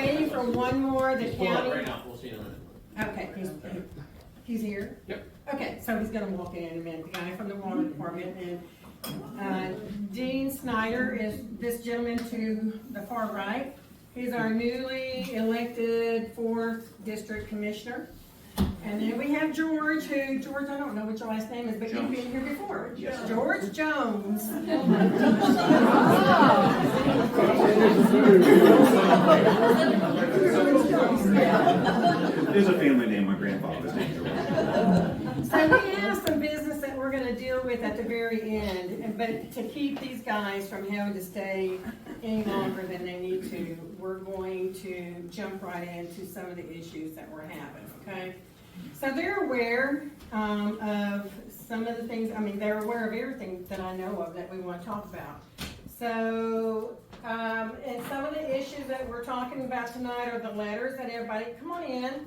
waiting for one more, the He's pulling up county. right now, we'll see in a minute. Okay, he's here? Yep. Okay, so he's gonna walk in a minute, the guy from the water department, and Dean Schneider is this gentleman to the far right. He's our newly elected 4th district commissioner. And then we have George, I don't know what your last name is, but you've been here before. Yes. George Jones. There's a family name, my grandfather's name. So we have some business that we're gonna deal with at the very end, but to keep these guys from having to stay any longer than they need to, we're going to jump right into some of the issues that we're having, okay? So they're aware of some of the things, they're aware of everything that I know of that we want to talk about. So, and some of the issues that we're talking about tonight are the letters that everybody, come on in.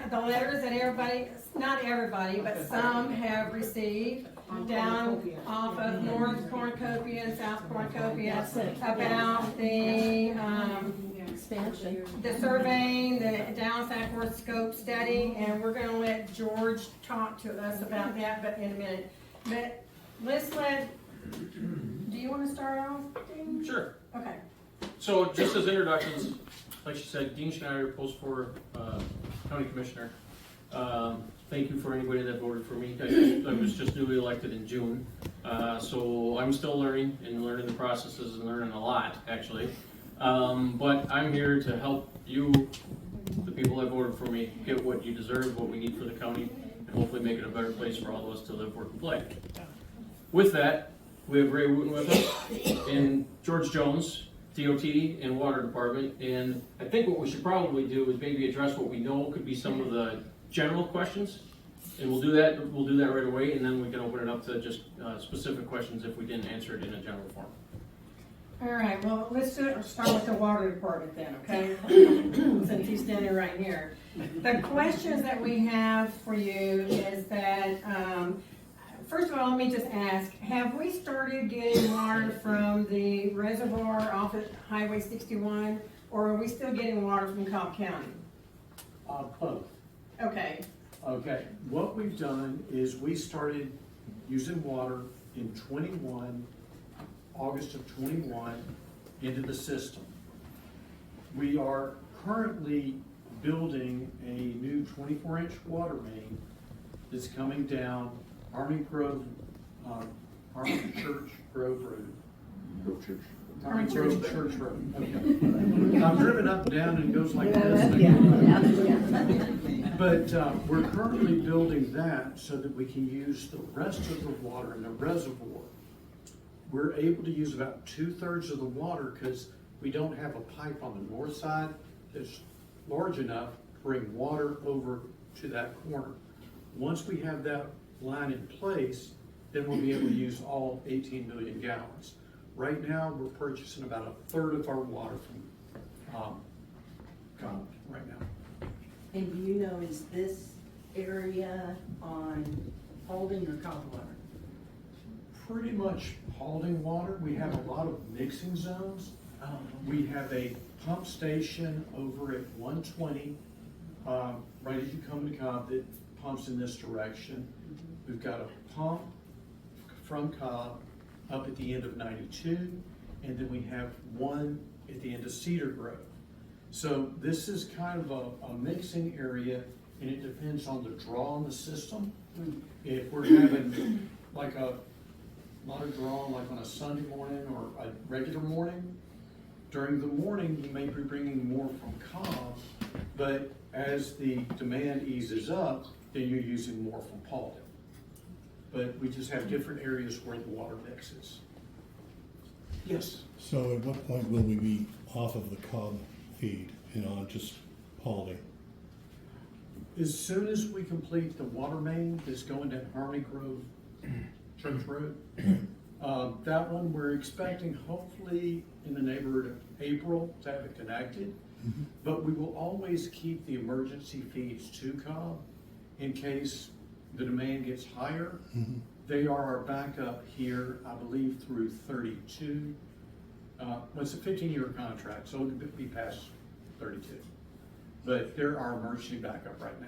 The letters that everybody, not everybody, but some have received down off of North Cornucopia and South Cornucopia about the Expansion. the surveying, the Dallas-Acworth scope study, and we're gonna let George talk to us about that, but in a minute. But let's do you wanna start off, Dean? Sure. Okay. So just as introductions, like she said, Dean Schneider, post for county commissioner. Thank you for anybody that voted for me. I was just newly elected in June. So I'm still learning the processes and learning a lot, actually. But I'm here to help you, the people that voted for me, get what you deserve, what we need for the county, and hopefully make it a better place for all of us to live, work, and play. With that, we have Ray Wooten with us, and George Jones, DOT and Water Department, and I think what we should probably do is maybe address what we know could be some of the general questions, and we'll do that right away, and then we can open it up to just specific questions if we didn't answer it in a general form. All right, well, let's start with the water department then, okay? Since he's standing right here. The questions that we have for you is that, first of all, let me just ask, have we started getting water from the reservoir off at Highway 61, or are we still getting water from Cobb County? Both. Okay, Okay, what we've done is we started using water in August of 21 into the system. We are currently building a new 24-inch water main that's coming down Army Church Grove Road. Army Grove Church Road. Okay. I've driven up and down and it goes like this. But we're currently building that so that we can use the rest of the water in the reservoir. We're able to use about 2/3 of the water because we don't have a pipe on the north side that's large enough to bring water over to that corner. Once we have that line in place, then we'll be able to use all 18 million gallons. Right now, we're purchasing about 1/3 of our water from Cobb right now. And do you know, is this area on Paulding or Cobb water? Pretty much Paulding water. We have a lot of mixing zones. We have a pump station over at 120, right as you come to Cobb, that pumps in this direction. We've got a pump from Cobb up at the end of 92, and then we have one at the end of Cedar Grove. So this is kind of a mixing area, and it depends on the draw in the system. If we're having like a lot of draw like on a Sunday morning or a regular morning, during the morning you may be bringing more from Cobb, but as the demand eases up, then you're using more from Paulding. But we just have different areas where the water mixes. Yes? So at what point will we be off of the Cobb feed and on just Paulding? As soon as we complete the water main that's going to Harmony Grove Church Road, that one we're expecting hopefully in the neighborhood of April to have it connected. But we will always keep the emergency feeds to Cobb in case the demand gets higher. They are our backup here, I believe, through 32. It's a 15-year contract, so it'll be past 32. But they're our emergency backup right now.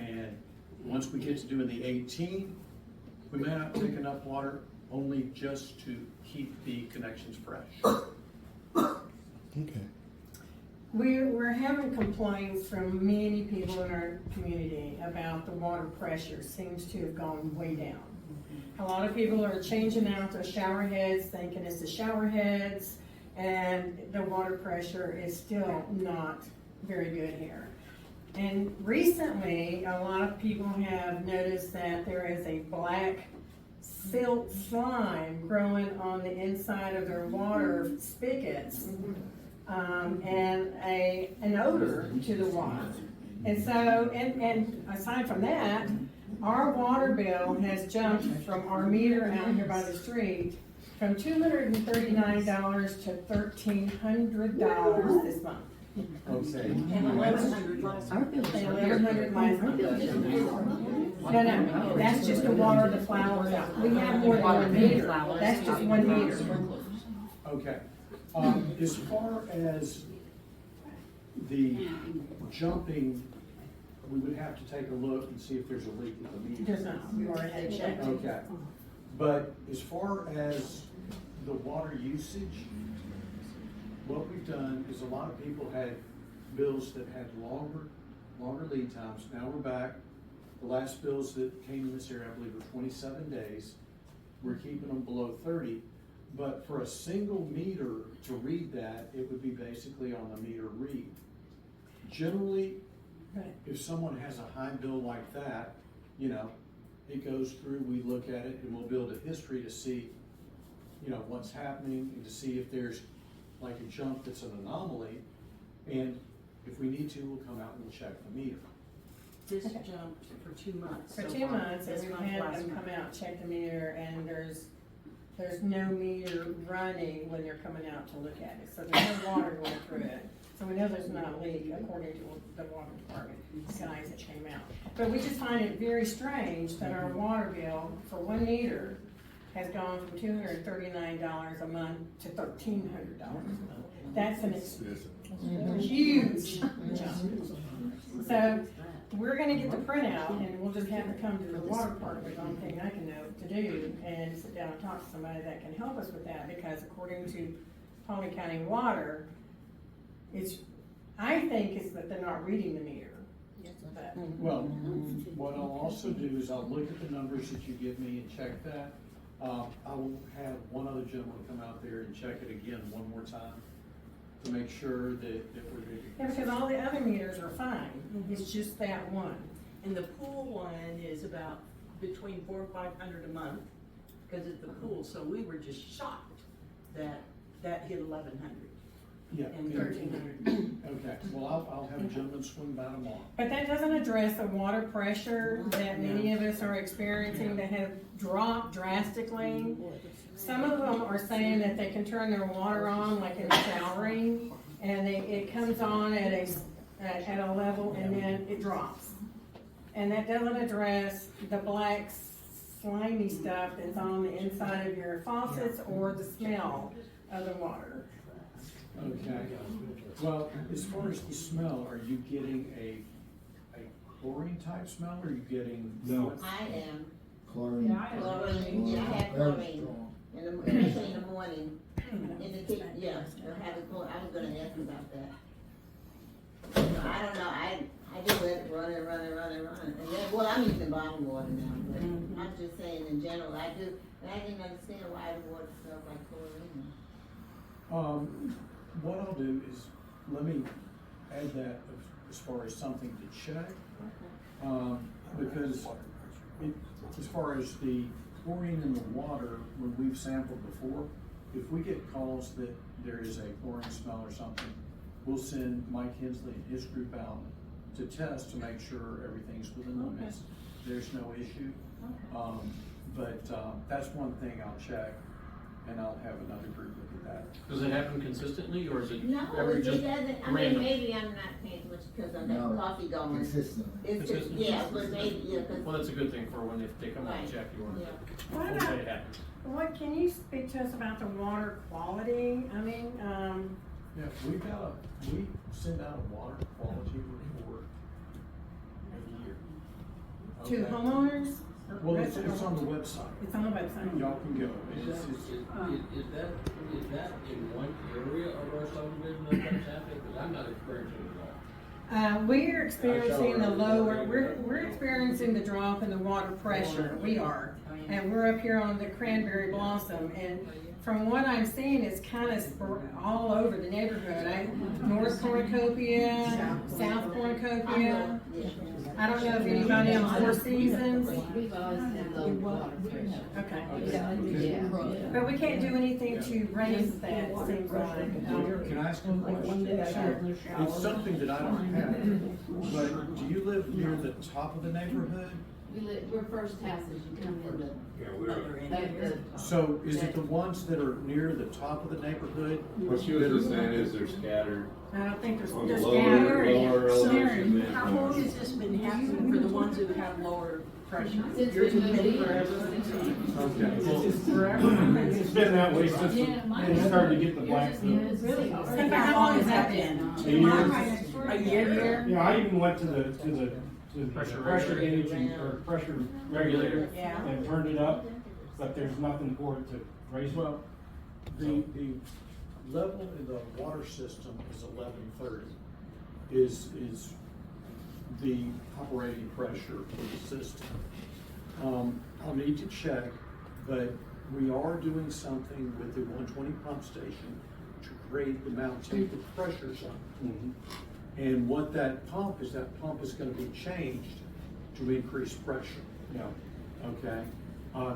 And once we get to doing the 18, we may not take enough water, only just to keep the connections fresh. Okay. We're having complaints from many people in our community about the water pressure seems to have gone way down. A lot of people are changing out their shower heads, thinking it's the shower heads, and the water pressure is still not very good here. And recently, a lot of people have noticed that there is a black silt slime growing on the inside of their water spigots, and an odor to the water. And so, and aside from that, our water bill has jumped from our meter out here by the street from $239 to $1,300 this month. Okay. And $1,100 last month. No, that's just the water the flowers out. We have more than one meter, that's just one meter. Okay. As far as the jumping, we would have to take a look and see if there's a leak in the meter. There's not, we already had checked. Okay. But as far as the water usage, what we've done is a lot of people had bills that had longer lead times. Now we're back. The last bills that came in this area, I believe, were 27 days. We're keeping them below 30. But for a single meter to read that, it would be basically on the meter read. Generally, Right. if someone has a high bill like that, you know, it goes through, we look at it, and we'll build a history to see, you know, what's happening, and to see if there's like a jump that's an anomaly. And if we need to, we'll come out and we'll check the meter. This jumped for 2 months. For so 2 far. months, and This we've month, had last them month. come out, check the meter, and there's no meter running when they're coming out to look at it. So there's no water going through it. So we know there's not a leak according to the water department guys that came out. But we just find it very strange that our water bill for 1 meter has gone from $239 a month to $1,300 a month. That's an huge jump. So we're gonna get the printout, and we'll just have to come to the water department, the only thing I can know to do, and sit down and talk to somebody that can help us with that, because according to Paulding County Water, I think it's that they're not reading the meter. But Well, what I'll also do is I'll look at the numbers that you give me and check that. I will have one other gentleman come out there and check it again one more time to make sure that we're reading. yeah, because all the other meters are fine, it's just that one. And the pool one is about between $400 and $500 a month, because it's the pool, so we were just shocked that hit 1,100 Yeah. and 1,300. Okay, well, I'll have a gentleman swing by tomorrow. But that doesn't address the water pressure that many of us are experiencing that have dropped drastically. Some of them are saying that they can turn their water on like in showering, and it comes on at a level and then it drops. And that doesn't address the black slimy stuff that's on the inside of your faucets or the smell of the water. Okay, well, as far as the smell, are you getting a chlorine type smell, or are you getting? No. I am. Chlorine. Chlorine, yeah, I have chlorine, especially in the morning, in the kitchen, yeah, I have it, I was gonna ask you about that. So I don't know, I just let it run, and then, well, I'm using bottled water now, but I'm just saying in general, I do, and I didn't understand why the water smells like chlorine. What I'll do is, let me add that as far as something to check. Because as far as the chlorine in the water, when we've sampled before, if we get calls that there is a chlorine smell or something, we'll send Mike Hensley and his group out to test to make sure everything's within limits. There's no issue. But that's one thing I'll check, and I'll have another group look at that. Does it happen consistently, or is it No, every it just doesn't, I mean, random? maybe I'm not paying too much because I've got coffee going. Consistent. It's just, Consistent. yeah, but maybe, yeah, cause. Well, that's a good thing for when if they come out and Right. check you on Yeah. What it. about, can you speak to us about the water quality? I mean, Yeah, we send out a water quality report every year. To Okay? homeowners? Well, it's on the website. It's on the website. Y'all can go. Is It's- that in one area of our subdivision that's happening? Because I'm not experiencing it at all. We're experiencing the lower, we're experiencing the drop in the water pressure, we are. And we're up here on the Cranberry Blossom, and from what I'm seeing, it's kind of all over the neighborhood. North Cornucopia, South Cornucopia. I don't know if anybody on Four Seasons. We've always had low water pressure. Okay. Yeah. But we can't do anything to raise that, it seems like. Can I ask you a question? Sure. It's something that I don't have, but do you live near the top of the neighborhood? We're first houses, you come in the. So is it the ones that are near the top of the neighborhood? What she was just saying is they're scattered I don't think on the there's lower scattered. elevation. How long has this been happening for the ones who have lower pressure? Since Yours we has moved been in. forever? It's been that way since we started to get the black stuff. Really? And how long has that been? A year? Yeah, I even went to the Pressure pressure regulator. gauge or pressure regulator Yeah. and turned it up, but there's nothing for it to raise. Well, the level in the water system is 1130, is the operating pressure for the system. I'll need to check, but we are doing something with the 120 pump station to create the Mt.Tabor pressure zone. And what that pump is gonna be changed to increase pressure. Yeah. Okay,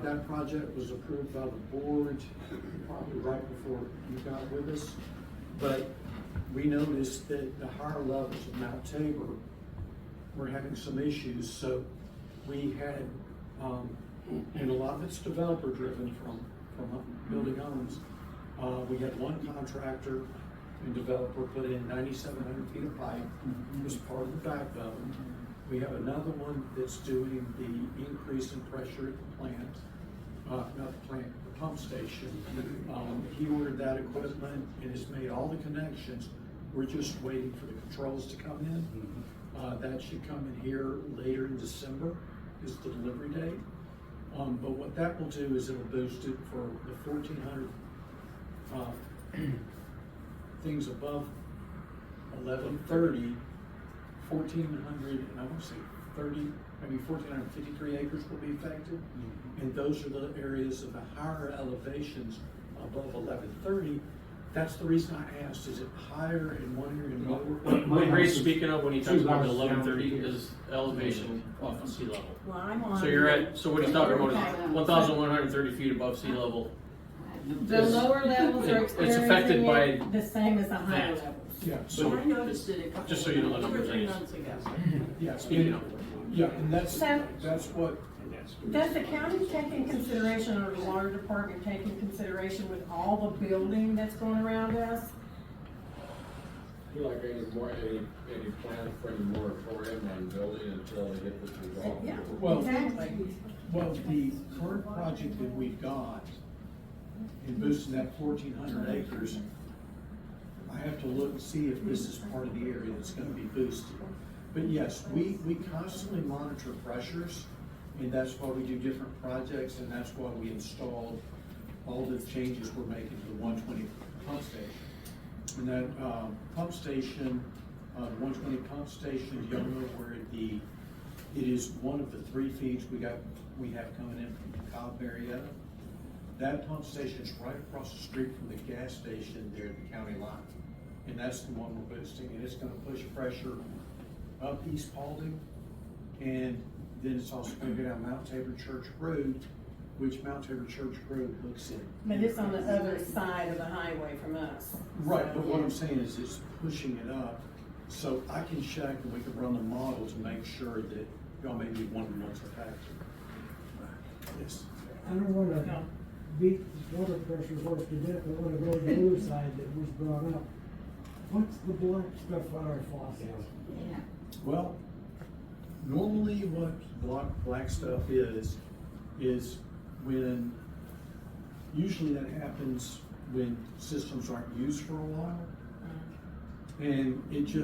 that project was approved by the board probably right before you got with us. But we noticed that the higher levels of Mount Tabor were having some issues, so we had, and a lot of it's developer driven from building homes. We had one contractor and developer put in 9,700 feet of pipe as part of the backbone. We have another one that's doing the increase in pressure at the plant, not the plant, the pump station. He ordered that equipment and has made all the connections. We're just waiting for the controls to come in. That should come in here later in December is the delivery date. But what that will do is it'll boost it for the 1,400 things above 1130, 1,400, and I want to say 30, maybe 1,453 acres will be affected. And those are the areas of the higher elevations above 1130. That's the reason I asked, is it higher in one area and lower? What Ray's speaking of when he talks about the 1130 is elevation off of sea level. Well, I'm on. So you're at, so what he's talking about is 1,130 feet above sea level. The lower levels are It's affected experiencing by it the same as the higher that. levels. Yeah, So so, I noticed it a couple, Just so you know the 2 or numbers, 3 I guess. months ago. yeah, Speaking of. yeah, and that's So- what, Does the county take in consideration, or the water department take in consideration with all the building that's going around us? I feel like any plan for any moratorium on building until they get this resolved. Yeah. well, Exactly. well, the current project that we've got in boosting that 1,400 acres, I have to look and see if this is part of the area that's gonna be boosted. But yes, we constantly monitor pressures, and that's why we do different projects, and that's why we installed all the changes we're making to the 120 pump station. And that pump station, 120 pump station, you'll know where it is one of the 3 feeds we have coming in from the Cobb area. That pump station is right across the street from the gas station there at the county line. And that's the one we're boosting, and it's gonna push pressure up East Paulding, and then it's also gonna go down Mt. Tabor Church Road, which Mt. Tabor Church Road hooks in. But it's on the other side of the highway from us. Right, but what I'm saying is it's pushing it up, so I can check and we can run the model to make sure that y'all may be wondering what's affected. Yes. I don't wanna beat water pressure horse to death, I wanna go to the other side that was brought up. What's the black stuff on our faucets? Yeah. Well, normally what black stuff is when, usually that happens when systems aren't used for a while. And it's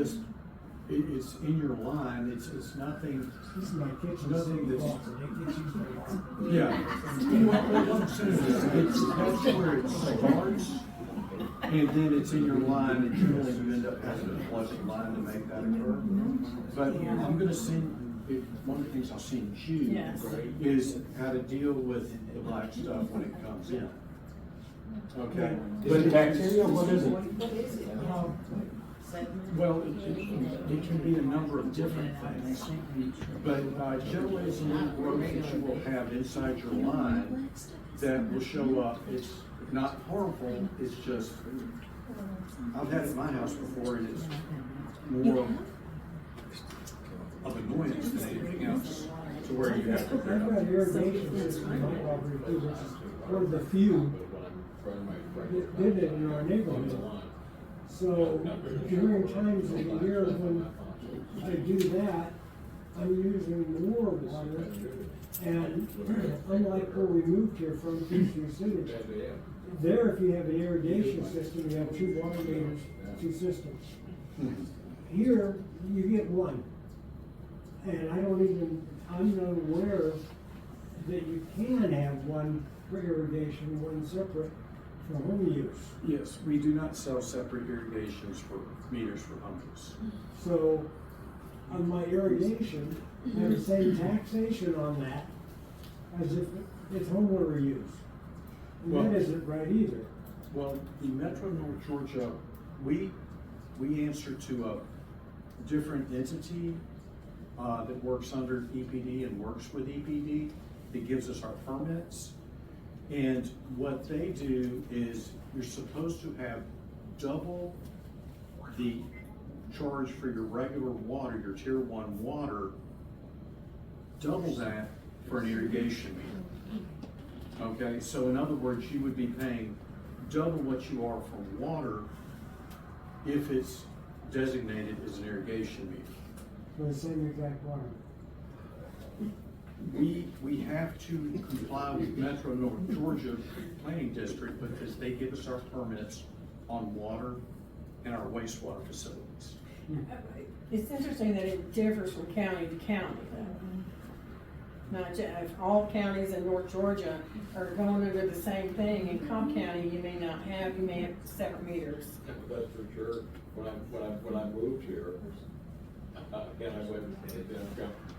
in your line, it's nothing, This is my kitchen nothing sink that's, closet, it gets used a lot. yeah. Well, what I'm saying is, that's where it starts, and then it's in your line, and generally you end up having to flush the line to make that occur. But I'm gonna one of the things I'll send you Yes. is how to deal with the black stuff when it comes in. Okay? Is it bacteria, what is it? Well, it can be a number of different things, but generally it's a little growth that you will have inside your line that will show up. It's not harmful, it's just, I've had it at my house before, and it's more of annoyance than anything else, to where you have to. I've got irrigation system in my property too, which is one of the few that did it in our neighborhood. So during times of the year when I do that, I'm using more water. And unlike where we moved here from Peachtree City, there if you have an irrigation system, you have 2 water meters, 2 systems. Here, you get one. And I'm not aware that you can have one for irrigation, one separate for home use. Yes, we do not sell separate irrigations for meters for home use. So, on my irrigation, I have the same taxation on that as if it's homeowner use. And Well- that isn't right either. Well, in Metro North Georgia, we answer to a different entity that works under EPD and works with EPD, that gives us our permits. And what they do is you're supposed to have double the charge for your regular water, your tier 1 water, double that for an irrigation meter. Okay, so in other words, you would be paying double what you are for water if it's designated as an irrigation meter. For the same exact water. We have to comply with Metro North Georgia Planning District because they give us our permits on water and our wastewater facilities. It's interesting that it differs from county to county. Not if all counties in North Georgia are going under the same thing. In Cobb County, you may have separate meters. That's for sure. When I moved here, again, I went and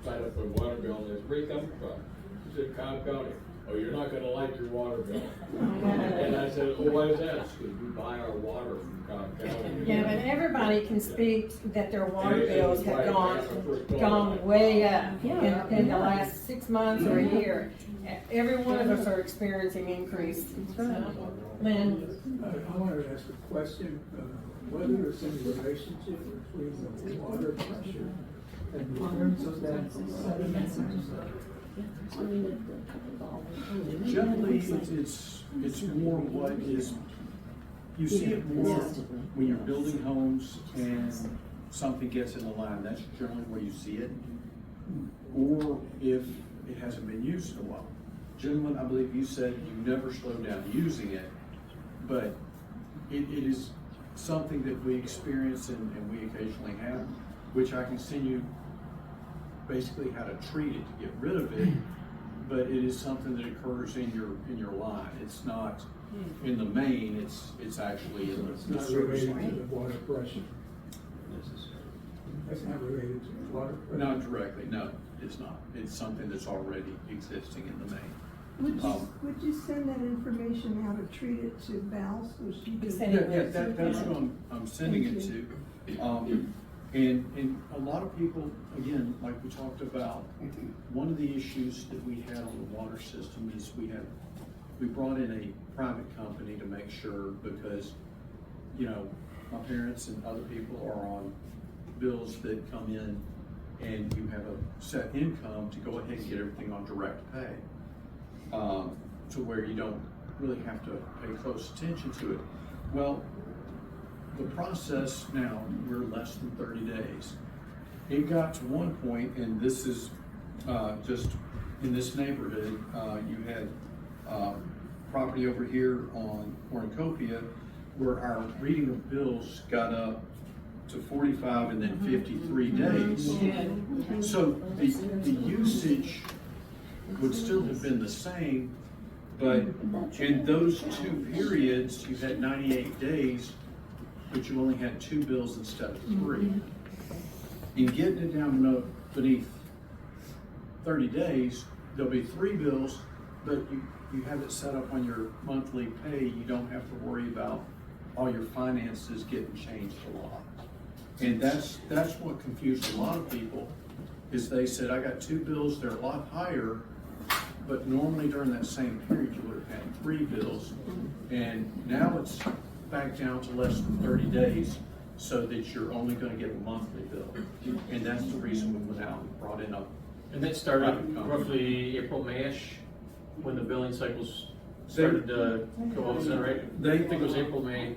signed up for a water bill, and there's 3 coming from. He said, Cobb County. Oh, you're not gonna like your water bill. And I said, oh, why is that? Because we buy our water from Cobb County. Yeah, but everybody can speak that their water bills have gone way up in the last 6 months or a year. Every one of us are experiencing increase. Lynn? I wanted to ask a question, whether there's any relationship between the water pressure and the terms of that sediment. Generally, it's more what is, you see it more when you're building homes and something gets in the line, that's generally where you see it. Or if it hasn't been used in a while. Gentlemen, I believe you said you never slow down using it, but it is something that we experience and we occasionally have, which I can send you basically how to treat it to get rid of it, but it is something that occurs in your line. It's not in the main, it's actually in It's the not service related to line. the water pressure. That's not related to the water pressure. Not directly, no, it's not. It's something that's already existing in the main. Would you send that information how to treat it to Val so she can? That's what I'm sending it to. And a lot of people, again, like we talked about, one of the issues that we had on the water system is we brought in a private company to make sure, because, you know, my parents and other people are on bills that come in and you have a set income to go ahead and get everything on direct pay. To where you don't really have to pay close attention to it. Well, the process now, we're less than 30 days. It got to one point, and this is just in this neighborhood, you had property over here on Cornucopia where our reading of bills got up to 45 and then 53 days. So the usage would still have been the same, but in those two periods, you had 98 days, but you only had 2 bills instead of 3. In getting it down beneath 30 days, there'll be 3 bills, but you have it set up on your monthly pay. You don't have to worry about all your finances getting changed a lot. And that's what confused a lot of people, is they said, I got 2 bills, they're a lot higher, but normally during that same period, you would have had 3 bills. And now it's back down to less than 30 days, so that you're only gonna get a monthly bill. And that's the reason we went out and brought in a. And that started roughly April, May-ish, when the billing cycles started to go out, is that right? I think it was April, May.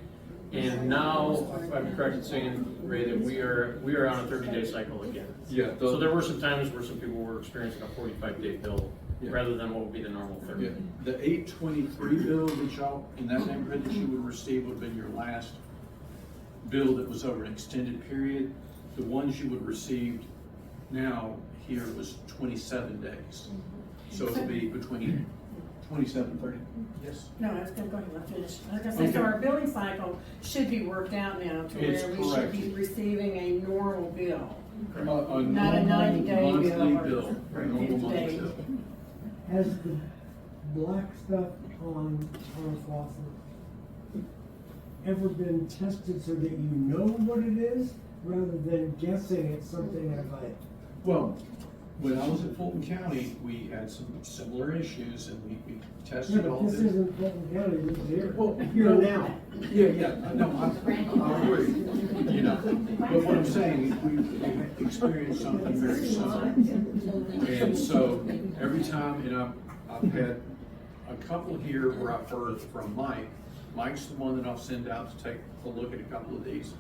And now, if I'm correct in saying, Ray, that we are on a 30-day cycle again. Yeah. So there were some times where some people were experiencing a 45-day bill, Yeah. rather than what would be the normal 30. Yeah, the 823 bill that y'all, in that neighborhood that you would receive would have been your last bill that was over an extended period. The ones you would receive now here was 27 days. So it'll be between 27 and 30. Yes? No, I was gonna go ahead and finish. I was gonna say, so our billing cycle should be worked out now to It's where we should be corrected. receiving a normal bill. A Not a normal 90-day monthly bill or a normal 50 monthly days. bill. Has the black stuff on our faucet ever been tested so that you know what it is, rather than guessing it's something like? Well, when I was in Fulton County, we had some similar issues and we Yeah, tested all but this this. isn't Fulton County, this is here. Well, Here no. now. Yeah, no, I agree, you know, but what I'm saying, we experienced something very similar. And so, every time, and I've had a couple here where I've heard from Mike. Mike's the one that I'll send out to take a look at a couple of these.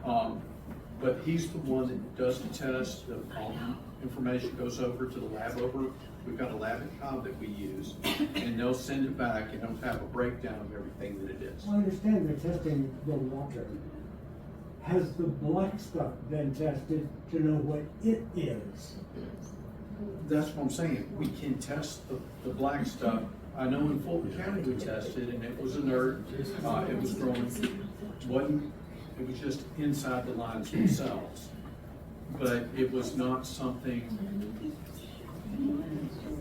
But he's the one that does the test, all the information goes over to the lab over. We've got a lab at Cobb that we use, and they'll send it back and they'll have a breakdown of everything that it is. Well, I understand they're testing the water. Has the black stuff been tested to know what it is? That's what I'm saying, we can test the black stuff. I know in Fulton County we tested and it was inert, it was growing, it was just inside the lines themselves. But it was not something,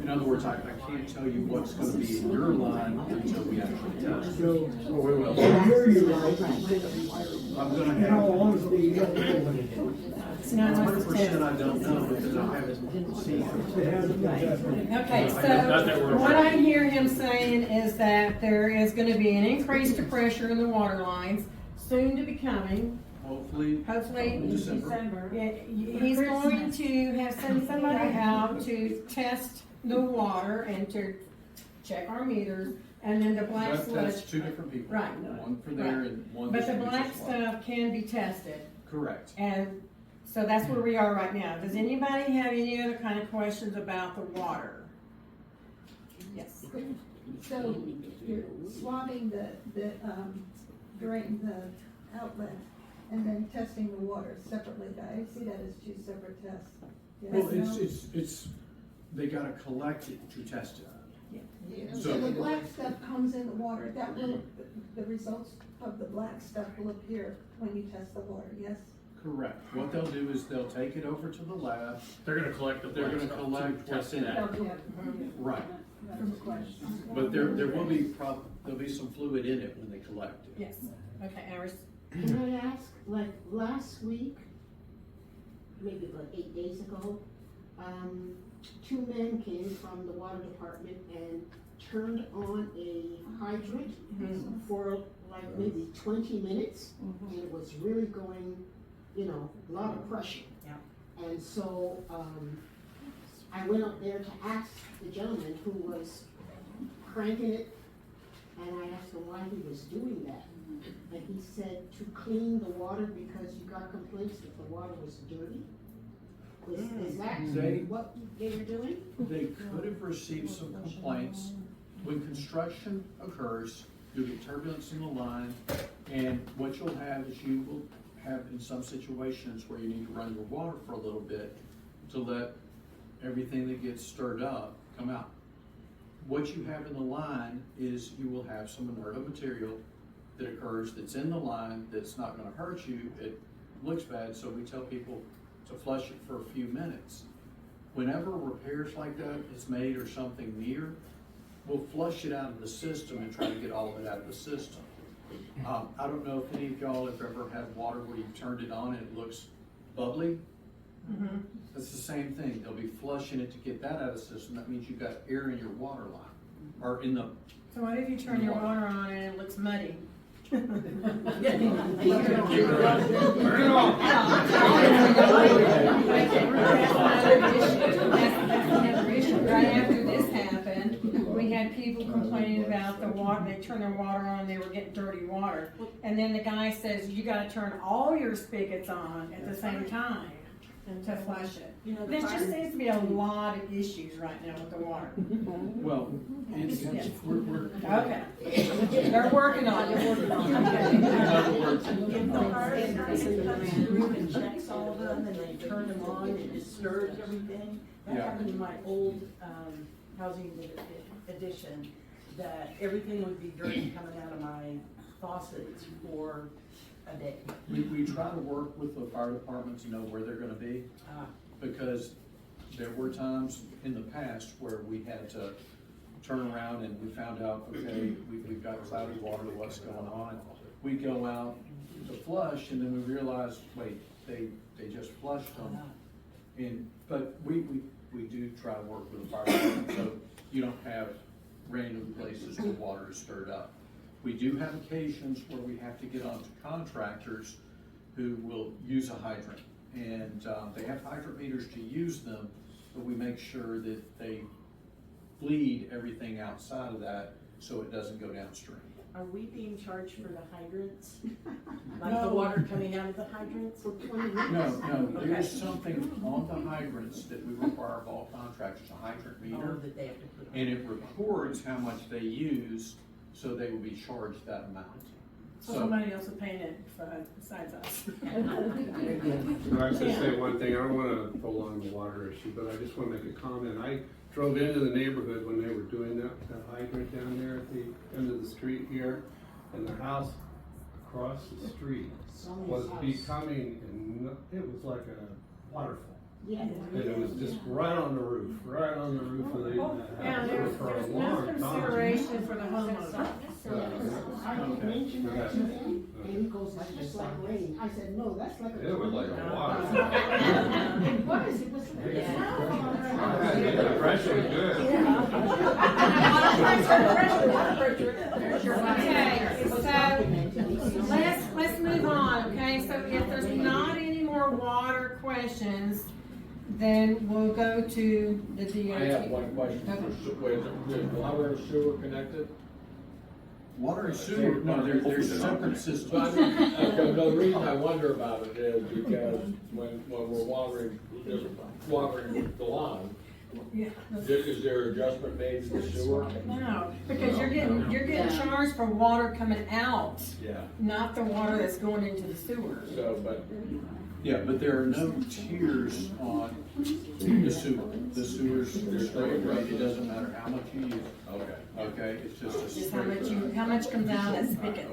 in other words, I can't tell you what's gonna be in your line until we actually test. So, We will. I hear you right. I'm gonna In all have, honesty, you don't know what it is. It's not us to 100% test. I don't know because I haven't seen it. It hasn't been tested. Okay, Not that so we're what aware. I hear him saying is that there is gonna be an increase to pressure in the water lines, soon to be coming, Hopefully, hopefully. December. Yeah, he's going to have send somebody out to test the water and to check our meters, and then the black That's sludge. two different people. Right. One for there and one. But the that's black just water. stuff can be tested, Correct. and so that's where we are right now. Does anybody have any other kind of questions about the water? Yes. So you're swabbing the drain, the outlet, and then testing the water separately. I see that as 2 separate tests. Yes, Well, no? it's, they gotta collect it to test it. So the black stuff comes in the water, that will, the results of the black stuff will appear when you test the water, yes? Correct. What they'll do is they'll take it over to the lab. They're gonna collect the They're black gonna stuff collect to what's test in that. it. Right. From the question. But there will be there'll be some fluid in it when they collect it. Yes. Okay, Iris. Can I ask, like, last week, maybe about 8 days ago, 2 men came from the water department and turned on a hydrant for like maybe 20 minutes, and it was really going, you know, a lot of pressure. Yeah. And so, I went up there to ask the gentleman who was cranking it, and I asked him why he was doing that. And he said to clean the water because you got complaints that the water was dirty. Is that what they were doing? They could have received some complaints. When construction occurs, you'll get turbulence in the line, and what you'll have is you will have in some situations where you need to run your water for a little bit to let everything that gets stirred up come out. What you have in the line is you will have some inert material that occurs that's in the line that's not gonna hurt you. It looks bad, so we tell people to flush it for a few minutes. Whenever repairs like that is made or something near, we'll flush it out of the system and try to get all of it out of the system. I don't know if any of y'all have ever had water where you've turned it on and it looks bubbly. It's the same thing. They'll be flushing it to get that out of the system. That means you've got air in your water line, or in the. So what if you turn your water on and it looks muddy? Right after this happened, we had people complaining about the water, they turned their water on, they were getting dirty water. And then the guy says, you gotta turn all your spigots on at the same time to flush it. You know, There just seems to be a lot of issues right now with the water. Well, we're Okay. They're working on it. in other words, If the fire department comes through and checks all of them and they turn them on and disturbs everything, that Yeah. happened in my old, housing addition, that everything would be dirty coming out of my faucets for a day. we try to work with the fire department to know where they're gonna be, because there were times in the past where we had to turn around and we found out, okay, we've got cloudy water, what's going on? We go out to flush and then we realize, wait, they just flushed them. But we do try to work with the fire department so you don't have random places where water is stirred up. We do have occasions where we have to get onto contractors who will use a hydrant. And they have hydrant meters to use them, but we make sure that they bleed everything outside of that so it doesn't go downstream. Are we being charged for the hydrants? Like the water coming out of the hydrants? No, there's something on the hydrants that we require of all contractors, a hydrant meter. That they have to put on. And it records how much they use, so they will be charged that amount. So somebody else is paying it besides us. But I just say one thing, I don't wanna prolong the water issue, but I just wanna make a comment. I drove into the neighborhood when they were doing that hydrant down there at the end of the street here, and the house across the street was becoming, it was like a waterfall. Yeah. And it was just right on the roof of the Yeah, house there's for a no long time. consideration for the homeowner. I didn't mention that to him, and he goes, it's just like rain. I said, no, that's like a. It was like a water. It was, it was. The pressure was good. Okay, so let's move on, okay? So if there's not any more water questions, then we'll go to the DOT. I have one question. Is water and sewer connected? Water and sewer, no, they're separate systems. The reason I wonder about it is because when we're watering the lawn, is there adjustment made to the sewer? No, because you're getting charged for water coming out, Yeah. not the water that's going into the sewer. So, but. Yeah, but there are no tiers on the sewer. The sewer's straight rate, it doesn't matter how much you use. Okay. Okay, it's just a Just straight. how much comes out of that spigot.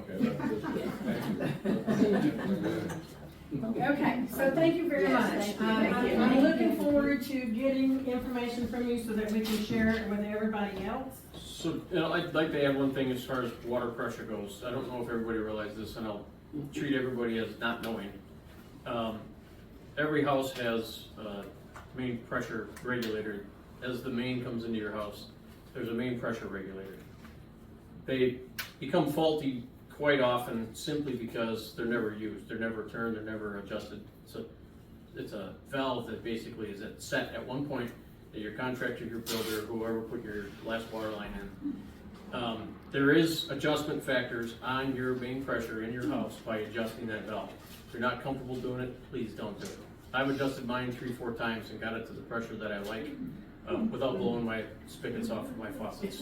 Okay, so thank you very much. I'm looking forward to getting information from you so that we can share it with everybody else. So, I'd like to add one thing as far as water pressure goes. I don't know if everybody realizes this, and I'll treat everybody as not knowing. Every house has a main pressure regulator. As the main comes into your house, there's a main pressure regulator. They become faulty quite often simply because they're never used, they're never turned, they're never adjusted. So it's a valve that basically is set at one point that your contractor, your builder, whoever put your last water line in. There is adjustment factors on your main pressure in your house by adjusting that valve. If you're not comfortable doing it, please don't do it. I've adjusted mine 3-4 times and got it to the pressure that I like. without blowing my spigots off of my faucets.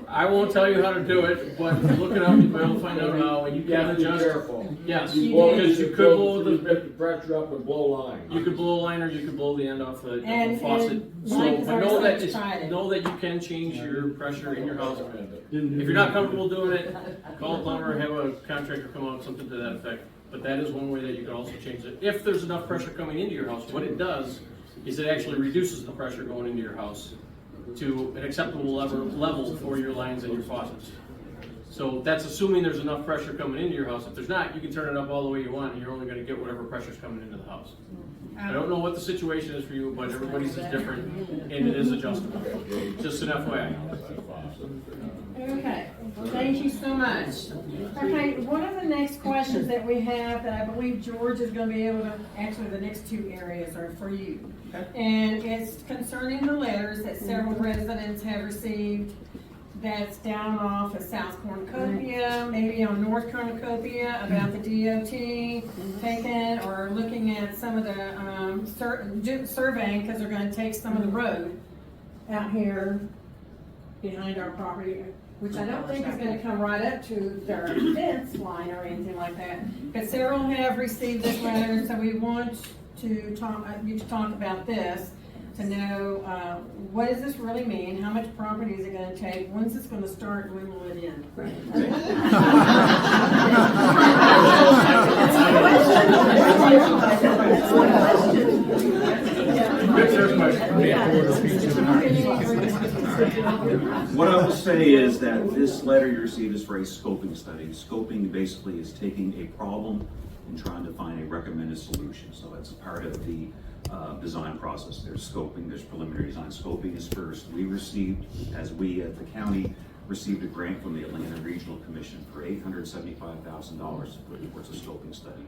I won't tell you how to do it, but look it up, you'll find out how, and you can adjust. Careful. Yes, Because you could blow pick the pressure up and blow line. You could blow a line, or you could blow the end off the And- faucet. and So, Mike has but know already that tried it. know that you can change your pressure in your house. If you're not comfortable doing it, call a plumber, have a contractor come out, something to that effect. But that is one way that you can also change it. If there's enough pressure coming into your house, what it does is it actually reduces the pressure going into your house to an acceptable level for your lines and your faucets. So that's assuming there's enough pressure coming into your house. If there's not, you can turn it up all the way you want, and you're only gonna get whatever pressure's coming into the house. I don't know what the situation is for you, but everybody's is different, and it is adjustable. Just an FYI. Okay, well, thank you so much. Okay, one of the next questions that we have that I believe George is gonna be able to, actually the next two areas are for you. And it's concerning the letters that several residents have received that's down off of South Cornucopia, maybe on North Cornucopia, about the DOT taking or looking at some of the surveying, because they're gonna take some of the road out here behind our property, which I don't think is gonna come right up to their fence line or anything like that. But several have received this letter, so we want to talk, you to talk about this, to know, what does this really mean? How much property is it gonna take? When's this gonna start and when will it end? What I will say is that this letter you received is for a scoping study. Scoping basically is taking a problem and trying to find a recommended solution. So that's a part of the design process. There's scoping, there's preliminary design. Scoping is first. We received, as we at the county, received a grant from the Atlanta Regional Commission for $875,000 to put towards a scoping study.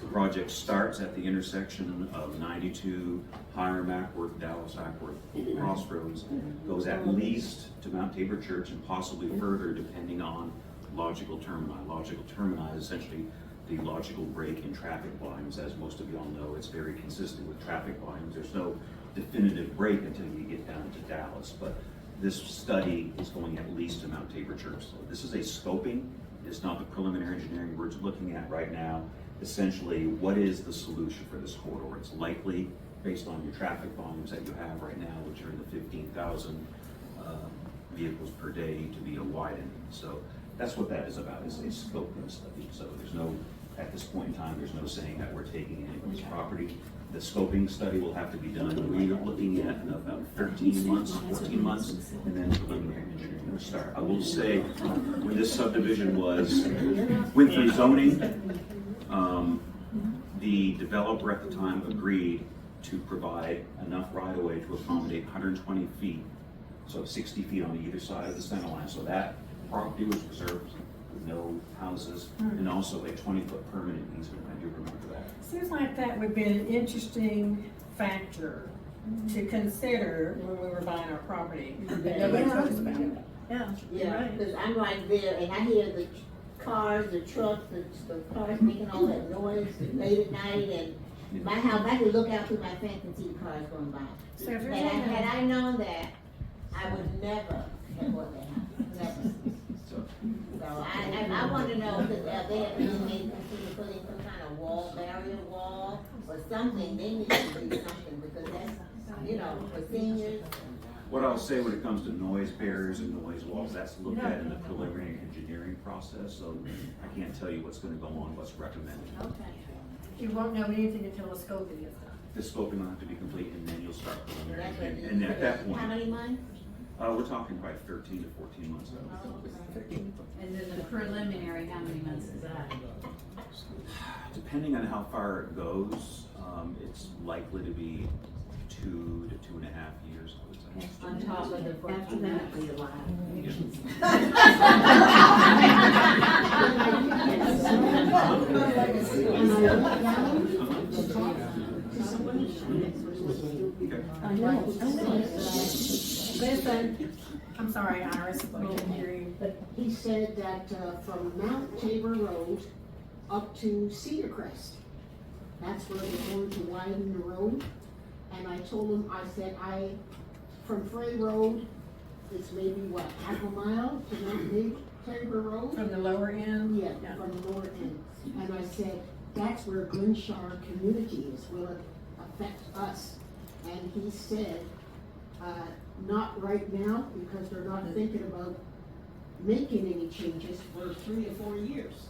The project starts at the intersection of 92, Mt.Tabor, Dallas-Acworth Crossroads, goes at least to Mt.Tabor Church and possibly further depending on logical termini. Logical termini is essentially the logical break in traffic volumes. As most of you all know, it's very consistent with traffic volumes. There's no definitive break until you get down to Dallas, but this study is going at least to Mt.Tabor Church. So this is a scoping. It's not the preliminary engineering we're looking at right now. Essentially, what is the solution for this corridor? It's likely, based on your traffic volumes that you have right now, which are in the 15,000 vehicles per day, to be a widen. So that's what that is about, is a scoping study. So there's no, at this point in time, there's no saying that we're taking anybody's property. The scoping study will have to be done. We're looking at about 13 months, 14 months, and then preliminary engineering will start. I will say, when this subdivision went through zoning, the developer at the time agreed to provide enough right-of-way to accommodate 120 feet, so 60 feet on either side of the center line. So that property was preserved with no houses, and also a 20-foot permanent easement. I do remember that. Seems like that would be an interesting factor to consider when we were buying our property. That nobody talks about it. Yeah, because I'm right there and I hear the cars, the trucks, the cars making all that noise late at night, and my house, I could look out through my fence and see the cars going by. So if And had I known that, I would never have bought that house, never. So I want to know, because they have been consider putting some kind of wall, barrier wall, or something. They need to do something, because that's, you know, for seniors. What I'll say when it comes to noise barriers and noise walls, that's looked at in the preliminary engineering process, so I can't tell you what's going to go on, what's recommended. Okay. You won't know anything until the scoping is done. The scoping will have to be complete, and then you'll start preliminary. And at that point, How many months? we're talking probably 13 to 14 months out. And then the preliminary, how many months is that? Depending on how far it goes, it's likely to be 2 to 2.5 years, I would say. On top of the 14 months. Listen, I'm sorry, Iris, I didn't hear you. But he said that from Mt.Tabor Road up to Cedar Crest, that's where they're going to widen the road. And I told him, I said, from Frey Road, it's maybe what, half a mile to Mt.Tabor Road? From the lower end? Yeah, from the lower end. And I said, that's where Glynshyre community is, will it affect us? And he said, not right now, because they're not thinking about making any changes for 3 to 4 years.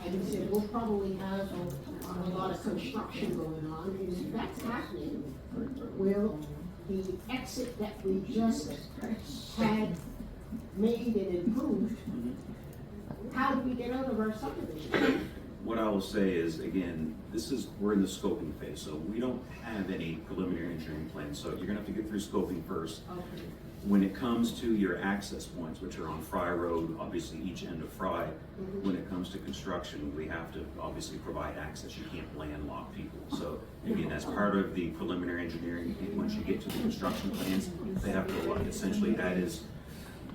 And he said, we'll probably have a lot of construction going on, and if that's happening, will the exit that we just had made and improved, how do we get out of our subdivision? What I will say is, again, we're in the scoping phase, so we don't have any preliminary engineering plans, so you're gonna have to get through scoping first. Okay. When it comes to your access points, which are on Frey Road, obviously each end of Frey, when it comes to construction, we have to obviously provide access. You can't landlock people. So again, that's part of the preliminary engineering. And once you get to the construction plans, they have to, essentially that is,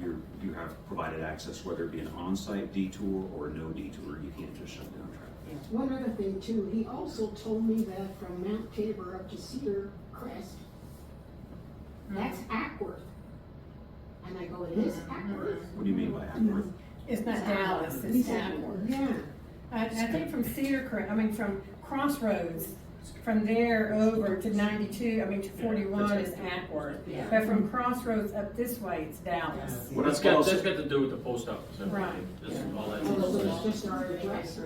you have provided access, whether it be an on-site detour or no detour. You can't just shut down traffic. One other thing too, he also told me that from Mt.Tabor up to Cedar Crest, that's Acworth. And I go, it is Acworth? What do you mean by Acworth? It's not Dallas, it's Acworth. Yeah. I think from from Crossroads, from there over to 92, to 41 is Acworth. Yeah. But from Crossroads up this way, it's Dallas. Well, that's got to do with the post office. Right. That's all that So is. it's just our address.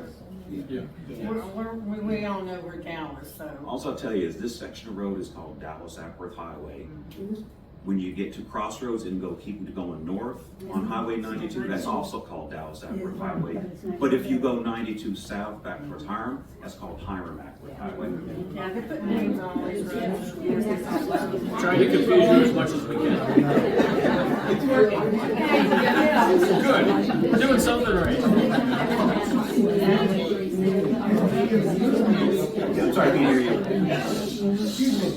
Yeah. We all know we're Dallas, so. Also, I'll tell you is this section of road is called Dallas-Acworth Highway. When you get to Crossroads and keep going north on Highway 92, that's also called Dallas-Acworth Highway. But if you go 92 south back towards Hiram, that's called Hiram-Acworth Highway. Yeah, they put names on all these roads. Trying to confuse you as much as we can. Good. We're doing something right. Sorry, I can't hear you. Excuse me,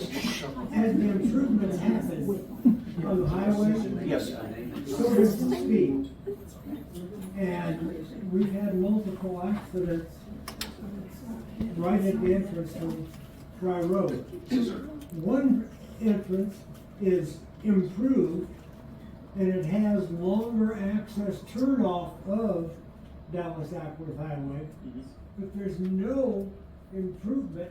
as the improvements happen on the highway, Yes. so does the speed. And we've had multiple accidents right at the entrance to Frey Road. One entrance is improved and it has longer access turnoff of Dallas-Acworth Highway, but there's no improvement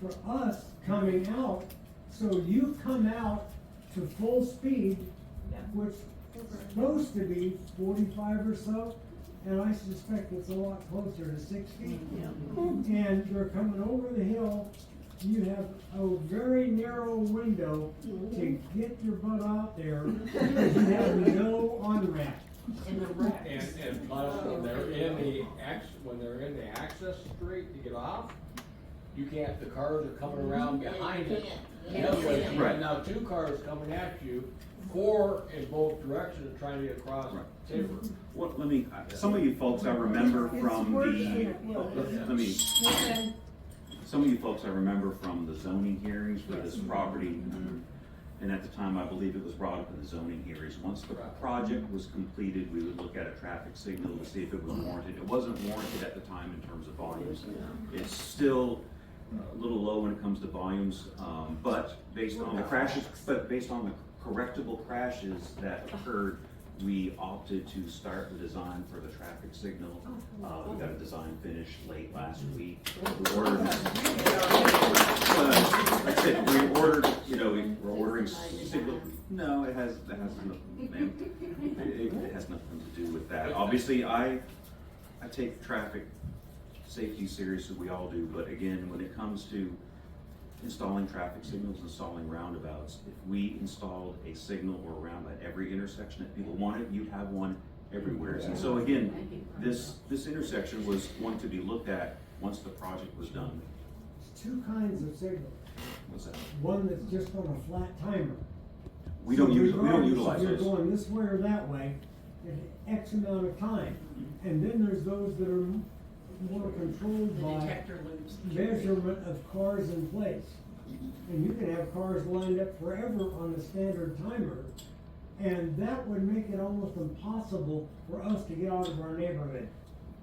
for us coming out. So you come out to full speed, which is supposed to be 45 or so, and I suspect it's a lot closer to 60. And you're coming over the hill, you have a very narrow window to get your butt out there, because you have no on-ramp. And plus, when they're in the access street to get off, you can't, the cars are coming around behind it. The other way, you have now 2 cars coming at you, 4 in both directions trying to get across Tabor. What, some of you folks I remember from some of you folks I remember from the zoning hearings for this property. And at the time, I believe it was brought up in the zoning hearings. Once the project was completed, we would look at a traffic signal to see if it was warranted. It wasn't warranted at the time in terms of volumes. It's still a little low when it comes to volumes, but based on the correctable crashes that occurred, we opted to start the design for the traffic signal. We got a design finished late last week. We ordered, like I said, we're ordering signal. No, it has nothing, it has nothing to do with that. Obviously, I take traffic safety seriously, we all do, but again, when it comes to installing traffic signals, installing roundabouts, if we installed a signal or a roundabout at every intersection that people wanted, you'd have one everywhere. And so again, this intersection was going to be looked at once the project was done. There's 2 kinds of signals. What's that? One that's just on a flat timer. We don't utilize if those. you're going this way or that way, at X amount of time. And then there's those that are more controlled by measurement of cars in place. And you can have cars lined up forever on a standard timer, and that would make it almost impossible for us to get out of our neighborhood.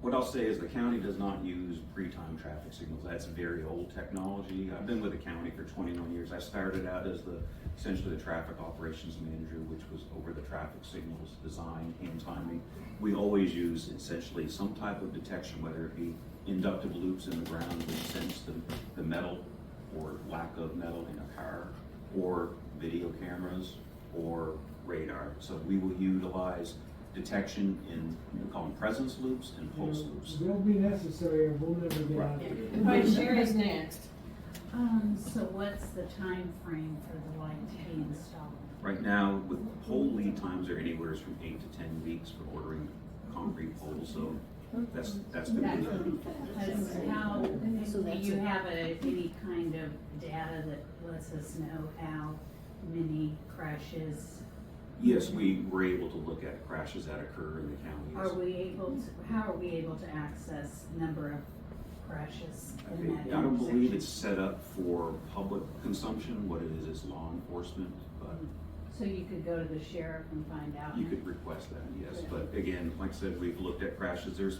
What I'll say is the county does not use pre-timed traffic signals. That's very old technology. I've been with the county for 21 years. I started out as essentially the traffic operations manager, which was over the traffic signals, design, and timing. We always use essentially some type of detection, whether it be inductive loops in the ground which sense the metal or lack of metal in a car, or video cameras, or radar. So we will utilize detection in, we call them presence loops and pulse loops. They'll be necessary and we'll never get out of All it. right, Sherry's next. So what's the time frame for the light to be installed? Right now, with pole lead times are anywhere from 8 to 10 weeks for ordering concrete poles, so that's been good. How, do you have any kind of data that lets us know how many crashes? Yes, we were able to look at crashes that occur in the county. How are we able to access number of crashes in that I don't believe intersection? it's set up for public consumption. What it is law enforcement, but So you could go to the sheriff and find out? you could request that, yes. But again, like I said, we've looked at crashes.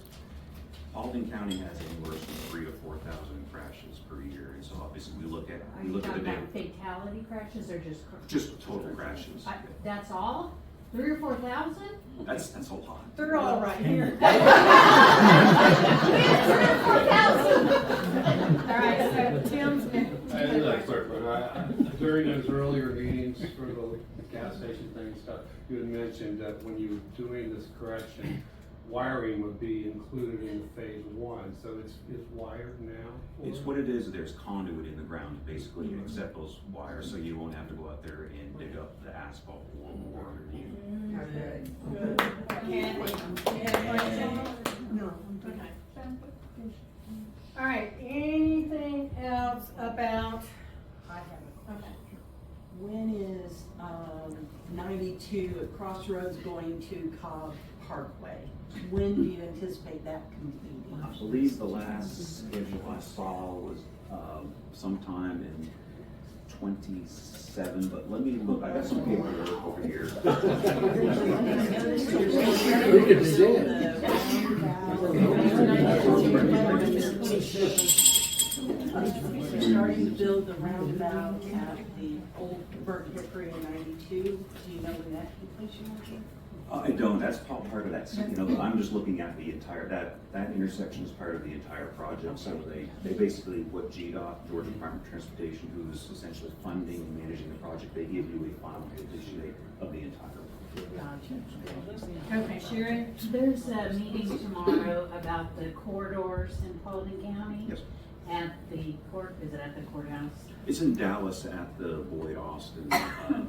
Paulding County has anywhere from 3,000 to 4,000 crashes per year, and so obviously we look at Are the you talking data. about fatality crashes or just? Just total crashes. That's all? 3,000 or 4,000? That's a lot. They're all right here. We have 3,000 or 4,000. All right, so Tim's next. During those earlier meetings for the gas station thing and stuff, you had mentioned that when you were doing this correction, wiring would be included in phase one, so it's wired now? It's what it is, there's conduit in the ground to basically accept those wires, so you won't have to go out there and dig up the asphalt or underneath. No. Okay. All right, anything else about? I have a Okay. When is 92 at Crossroads going to Cobb Parkway? When do you anticipate that completing? I believe the last schedule I saw was sometime in 27, but let me look, I got some paperwork over here. We're starting to build the roundabout at the old Burnt Hickory in 92. Do you know when that completion will be? I don't, that's part of that, I'm just looking at the entire, that intersection is part of the entire project, so they basically, what GDOT, Georgia Department of Transportation, who's essentially funding and managing the project, they give you a final completion date of the entire project. Okay, Sherry? There's a meeting tomorrow about the corridors in Paulding County. Yes. At the is it at the courthouse? It's in Dallas at the Boyd Austin.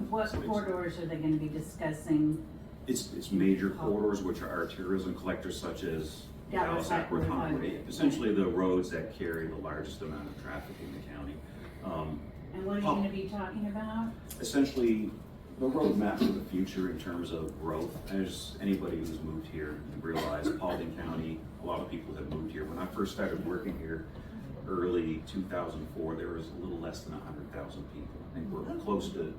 What corridors are they gonna be discussing? It's major corridors, which are arterials and collectors such as Dallas-Acworth HW. Essentially the roads that carry the largest amount of traffic in the county. And what are you gonna be talking about? Essentially, the roadmap for the future in terms of growth. As anybody who's moved here, you realize Paulding County, a lot of people have moved here. When I first started working here, early 2004, there was a little less than 100,000 people. I think we're close to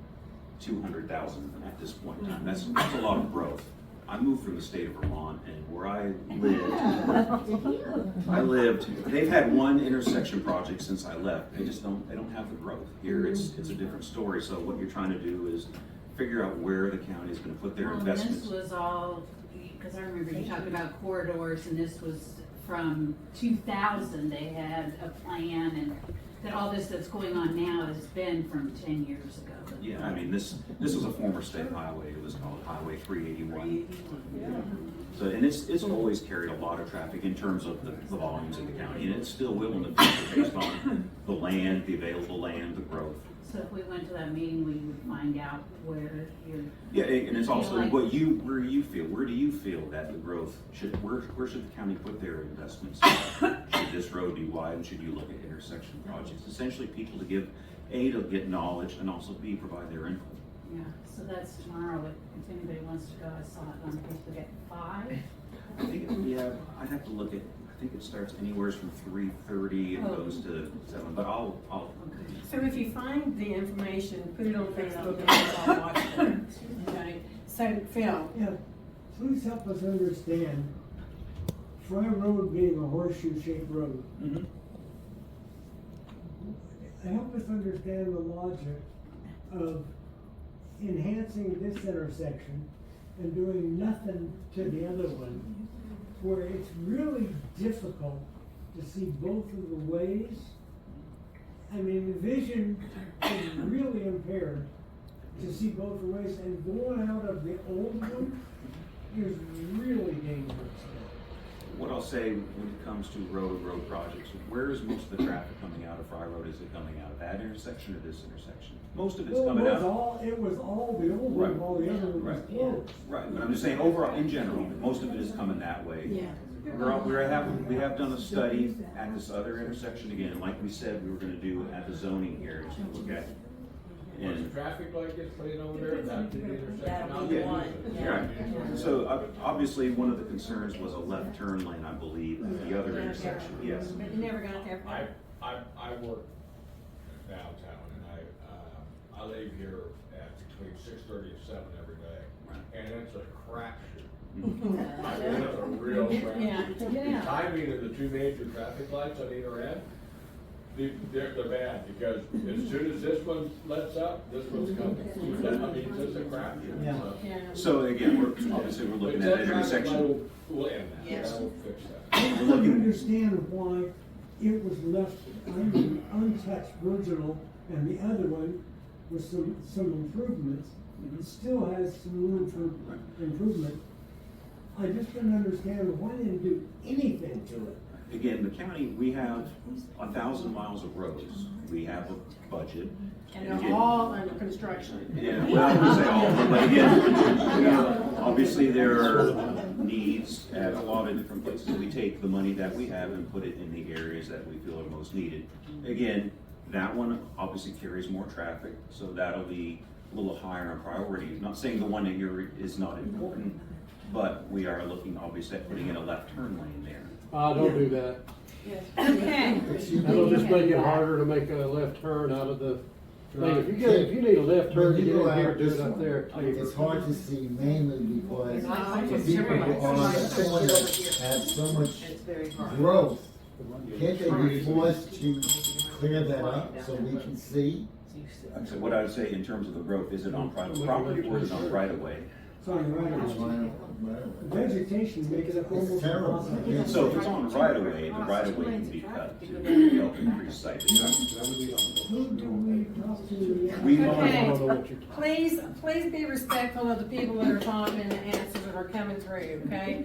200,000 at this point in time. That's a lot of growth. I moved from the state of Vermont, and where I lived, they've had one intersection project since I left. They don't have the growth. Here it's a different story. So what you're trying to do is figure out where the county is going to put their investments. This was all, because I remember you talking about corridors, and this was from 2000, they had a plan, and that all this that's going on now has been from 10 years ago. Yeah, I mean, this was a former state highway. It was called Highway 381. So, and it's always carried a lot of traffic in terms of the volumes in the county, and it still will in the future based on the land, the available land, the growth. So if we went to that meeting, we would find out where you're. Yeah, and it's also where do you feel that the growth where should the county put their investments? Should this road be widened? Should you look at intersection projects? Essentially, people to get knowledge, and also B, provide their input. Yeah, so that's tomorrow. If anybody wants to go, I saw it on Facebook at 5. I think I'd have to look at. I think it starts anywhere from 3:30 and goes to 7. But I'll. So if you find the information, put it on Facebook and I'll watch it. Okay. So Phil. Yeah, please help us understand Frey Road being a horseshoe-shaped road, Mhm. help us understand the logic of enhancing this intersection and doing nothing to the other one, where it's really difficult to see both of the ways. I mean, the vision is really impaired to see both the ways, and going out of the old one is really dangerous. What I'll say when it comes to road projects, where is most of the traffic coming out of Frey Road? Is it coming out of that intersection or this intersection? Most of it's Well, coming out. it was all the old one, all the other ones was closed. Right, but I'm just saying overall, in general, most of it is coming that way. We have done a study at this other intersection again, like we said we were gonna do at the zoning here, to look at. Once the traffic light gets put in over there, that's the intersection. I'll Yeah, use it. right. So obviously, one of the concerns was a left turn lane, I believe, at the other intersection, yes. But you never got there. I work downtown and I leave here at between 6:30 and 7 every day. And it's a crapshoot. I mean, it's a real crapshoot. Yeah. The timing of the two major traffic lights on either end, they're bad, because as soon as this one lets up, this one's coming. I mean, it's just a crapshoot. Yeah. So again, we're looking at an intersection. We'll end that. Yes. That'll fix that. I don't understand why it was left untouched, virginal, and the other one with some improvements. It still has some room for improvement. I just don't understand why they didn't do anything to it. Again, the county, we have 1,000 miles of roads. We have a budget. And again- they're all under construction. Yeah, well, I would say all, but again, obviously there are needs at a lot of different places. We take the money that we have and put it in the areas that we feel are most needed. Again, that one obviously carries more traffic, so that'll be a little higher in priority. Not saying the one that you're is not important, but we are looking obviously at putting in a left turn lane there. Don't do that. Okay. That'll just make it harder to make a left turn out of the thing. If you need a left turn, When you you go get here, out do this it up one, there at Tabor. It's hard to see mainly because I the just- people on the corner have so much growth. Can't they be forced to clear that up so we can see? So what I would say in terms of the growth, is it on private property or is it on right of way? It's on the right of way. Vegetation makes it almost terrible. impossible. So if it's on right of way, the right of way can be cut to help increase sight. Who do we talk to? We Okay, please be respectful of the people that are talking and the answers that are coming through, okay?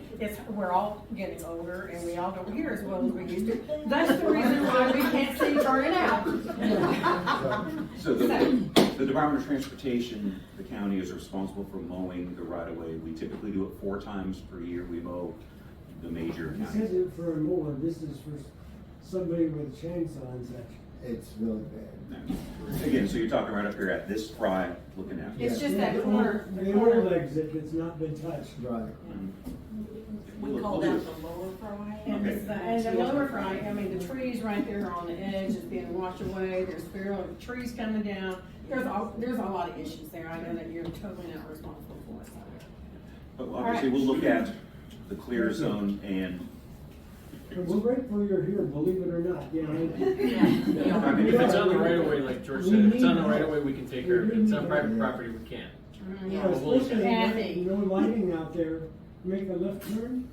We're all getting older and we all don't hear as well as we used to. That's the reason why we can't see turning out. So the Department of Transportation, the county is responsible for mowing the right of way. We typically do it 4 times per year. We mow the major This counties. isn't for a mower, this is for somebody with a chainsaw and such. It's really bad. Again, so you're talking right up here at this Frey, looking at. It's just that The corner. The old exit that's not been touched. Right. We call that the lower Frey. And the lower Frey, I mean, the trees right there on the edge is being washed away, there's trees coming down. There's a lot of issues there, I know that you're totally not responsible for it. But obviously, we'll look at the clear zone and, And we're grateful you're here, believe it or not, I mean, If it's on the right of way, like George said, if it's on the right of way, we can take care of it. If it's on private property, we can't. Yeah, especially no lighting out there, make a left turn.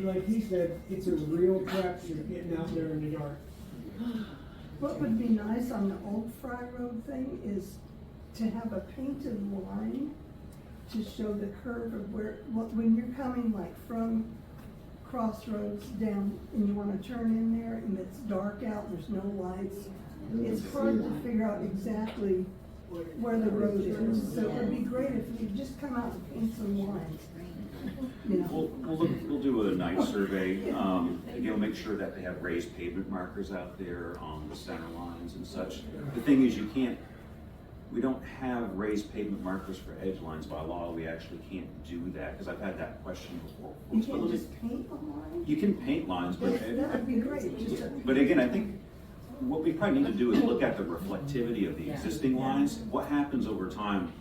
Like he said, it's a real crapshoot getting out there in the dark. What would be nice on the old Frey Road thing is to have a painted line to show the curve of when you're coming like from Crossroads down and you wanna turn in there and it's dark out, there's no lights. It's hard to figure out exactly where the road is, so it would be great if you just come out and paint some lines. You know? we'll do a night survey. Again, we'll make sure that they have raised pavement markers out there on the center lines and such. The thing is, we don't have raised pavement markers for edge lines by law. We actually can't do that, because I've had that question before. You can't just paint a line? You can paint lines, but. That would be great. But again, I think what we probably need to do is look at the reflectivity of the existing lines. What happens over time,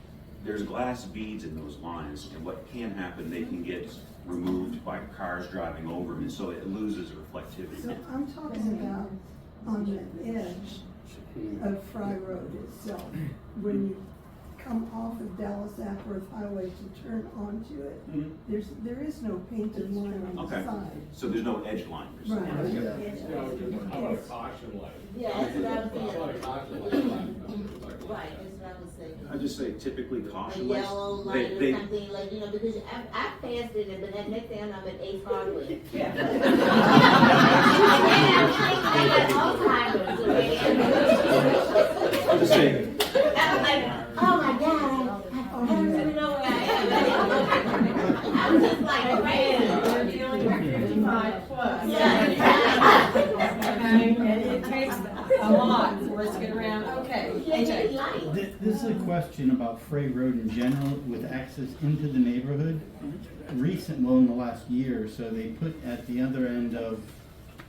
there's glass beads in those lines, and what can happen, they can get removed by cars driving over them, and so it loses So reflectivity. I'm talking about on the edge of Frey Road itself, when you come off of Dallas-Acworth Highway to turn onto it, Mhm. there is no painted line on the Okay, side. so there's no edge line. Right. How about a caution light? Yeah, that's what I was How about a thinking. caution light? Right, that's what I was thinking. I just say typically A caution lights. yellow light or something, like, you know, because I passed it, but that next thing I'm at Ace Hardwood. Yeah. I got Alzheimer's already. I'm just saying, I was like, oh my God, I don't even know where I am. I was just like, man. We're dealing with 55 plus. Yeah. Okay, and it takes a lot for us to get around, okay, AJ. This is a question about Frey Road in general with access into the neighborhood. Well, in the last year or so, they put at the other end of